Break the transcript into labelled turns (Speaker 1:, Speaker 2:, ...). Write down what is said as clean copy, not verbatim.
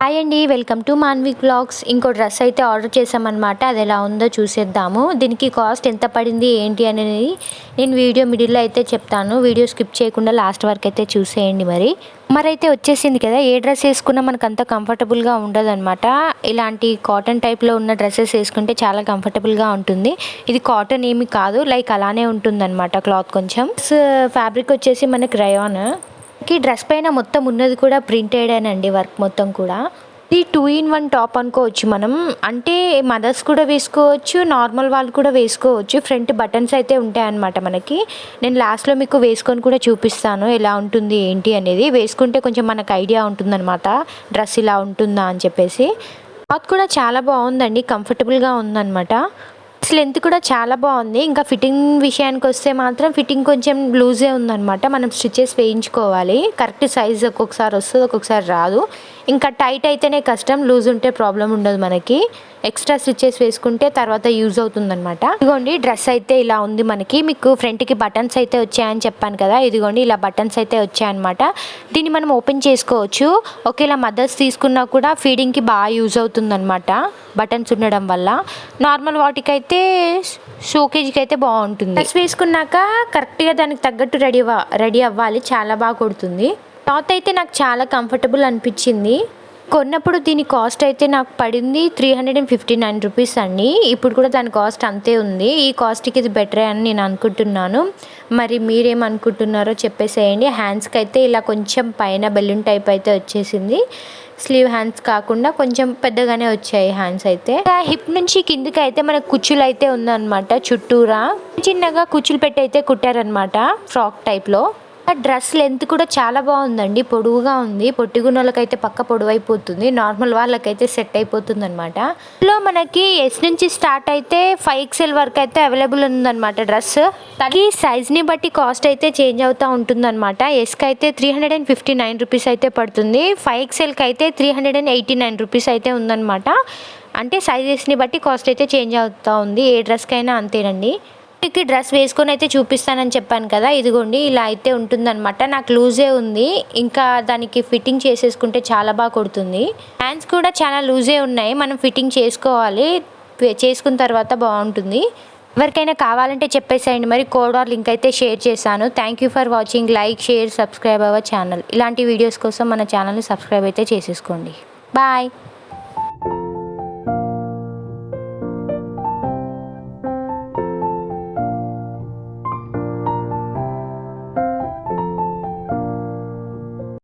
Speaker 1: Hi అండి, welcome to Manvi blogs. ఇంకో dress అయితే ఆర్డర్ చేసామన్నమాట. అది ఎలా ఉందో చూసేద్దాము. దీనికి కాస్ట్ ఎంత పడింది ఏంటి అనేది నేను వీడియో మిడిల్లో అయితే చెప్తాను. వీడియో స్కిప్ చేయకుండా లాస్ట్ వరకు అయితే చూసేయండి. మరి అయితే వచ్చేసింది కదా. ఏ డ్రెస్ వేసుకున్నా మనకు అంత కంఫర్టబుల్గా ఉండదు అనమాట. ఇలాంటి కాటన్ టైప్లో ఉన్న డ్రెస్సెస్ వేసుకుంటే చాలా కంఫర్టబుల్గా ఉంటుంది. ఇది కాటన్ ఏమి కాదు, లైక్ అలానే ఉంటుందన్నమాట. క్లాత్ కొంచెం ఫ్యాబ్రిక్ వచ్చేసి మనకి రయాన్. డ్రెస్ పైన మొత్తం ఉన్నది కూడా ప్రింటెడేనండి, వర్క్ మొత్తం కూడా. ఇది 2-in-1 టాప్ అనుకోవచ్చు మనం. అంటే మదర్స్ కూడా వేసుకోవచ్చు, నార్మల్ వాళ్ళు కూడా వేసుకోవచ్చు. ఫ్రంట్ బటన్స్ అయితే ఉంటాయన్నమాట మనకి. నేను లాస్ట్లో మీకు వేసుకొని కూడా చూపిస్తాను ఎలా ఉంటుంది ఏంటి అనేది. వేసుకుంటే కొంచెం మనకు ఐడియా ఉంటుందన్నమాట, డ్రెస్ ఇలా ఉంటుందా అని చెప్పేసి. క్లాత్ కూడా చాలా బాగుందండి, కంఫర్టబుల్గా ఉందన్నమాట. లెంత్ కూడా చాలా బాగుంది. ఇంకా ఫిట్టింగ్ విషయానికి వస్తే మాత్రం ఫిట్టింగ్ కొంచెం లూజే ఉందన్నమాట. మనం స్టిచెస్ వేయించుకోవాలి. కరెక్ట్ సైజ్ ఒక్కొక్కసారి వస్తుంది, ఒక్కొక్కసారి రాదు. ఇంకా టైట్ అయితేనే కష్టం, లూజ్ ఉంటే ప్రాబ్లం ఉండదు మనకి. ఎక్స్ట్రా స్టిచెస్ వేసుకుంటే తర్వాత యూజ్ అవుతుందన్నమాట. ఇదిగోండి డ్రెస్ అయితే ఇలా ఉంది మనకి. మీకు ఫ్రంట్కి బటన్స్ అయితే వచ్చాయని చెప్పాను కదా. ఇదిగోండి ఇలా బటన్స్ అయితే వచ్చాయన్నమాట. దీన్ని మనం ఓపెన్ చేసుకోవచ్చు. ఒకేలా మదర్స్ తీసుకున్నా కూడా ఫీడింగ్కి బాగా యూజ్ అవుతుందన్నమాట బటన్స్ ఉండడం వల్ల. నార్మల్ వాటికైతే షోకేజ్కి అయితే బాగుంటుంది. డ్రెస్ వేసుకున్నాక కరెక్ట్గా దానికి తగ్గట్టు రెడీ అవ్వాలి. చాలా బాగా కొడుతుంది. క్లాత్ అయితే నాకు చాలా కంఫర్టబుల్ అనిపించింది. కొన్నప్పుడు దీని కాస్ట్ అయితే నాకు పడింది 359 రూపీస్ అండి. ఇప్పుడు కూడా దాని కాస్ట్ అంతే ఉంది. ఈ కాస్ట్కి ఇది బెటరే అని నేను అనుకుంటున్నాను. మరి మీరేమనుకుంటున్నారో చెప్పేసేయండి. హ్యాండ్స్కి అయితే ఇలా కొంచెం పైన బెలూన్ టైప్ అయితే వచ్చేసింది. స్లీవ్ హ్యాండ్స్ కాకుండా కొంచెం పెద్దగానే వచ్చాయి హ్యాండ్స్ అయితే. హిప్ నుంచి కిందికి అయితే మనకు కుచ్చులు అయితే ఉందన్నమాట. చుట్టూరా చిన్నగా కుచ్చులు పెట్టి అయితే కుట్టారనమాట, ఫ్రాక్ టైప్లో. డ్రెస్ లెంత్ కూడా చాలా బాగుందండి, పొడవుగా ఉంది. పొట్టిగున్న వాళ్ళకైతే పక్క పొడవైపోతుంది, నార్మల్ వాళ్ళకైతే సెట్ అయిపోతుంది అనమాట. ఇందులో మనకి ఎస్ నుంచి స్టార్ట్ అయితే 5XL వరకు అయితే అవైలబుల్ ఉందన్నమాట డ్రెస్. దానికి సైజ్ని బట్టి కాస్ట్ అయితే చేంజ్ అవుతూ ఉంటుందన్నమాట. ఎస్కి అయితే 359 రూపీస్ అయితే పడుతుంది. 5XLకి అయితే 389 రూపీస్ అయితే ఉందన్నమాట. అంటే సైజెస్ని బట్టి కాస్ట్ అయితే చేంజ్ అవుతూ ఉంది. ఏ డ్రెస్కైనా అంతేనండి. డ్రెస్ వేసుకొని అయితే చూపిస్తానని చెప్పాను కదా. ఇదిగోండి ఇలా అయితే ఉంటుందన్నమాట. నాకు లూజే ఉంది, ఇంకా దానికి ఫిట్టింగ్ చేసేసుకుంటే చాలా బాగా కొడుతుంది. హ్యాండ్స్ కూడా చాలా లూజే ఉన్నాయి, మనం ఫిట్టింగ్ చేసుకోవాలి. చేసుకున్న తర్వాత బాగుంటుంది. ఎవరికైనా కావాలంటే చెప్పేసేయండి. మరి కోడ్ ఆర్ లింక్ అయితే షేర్ చేశాను. Thank you for watching. Like, share, subscribe our channel. ఇలాంటి వీడియోస్ కోసం మన ఛానల్ని సబ్స్క్రైబ్ అయితే చేసేసుకోండి. బాయ్.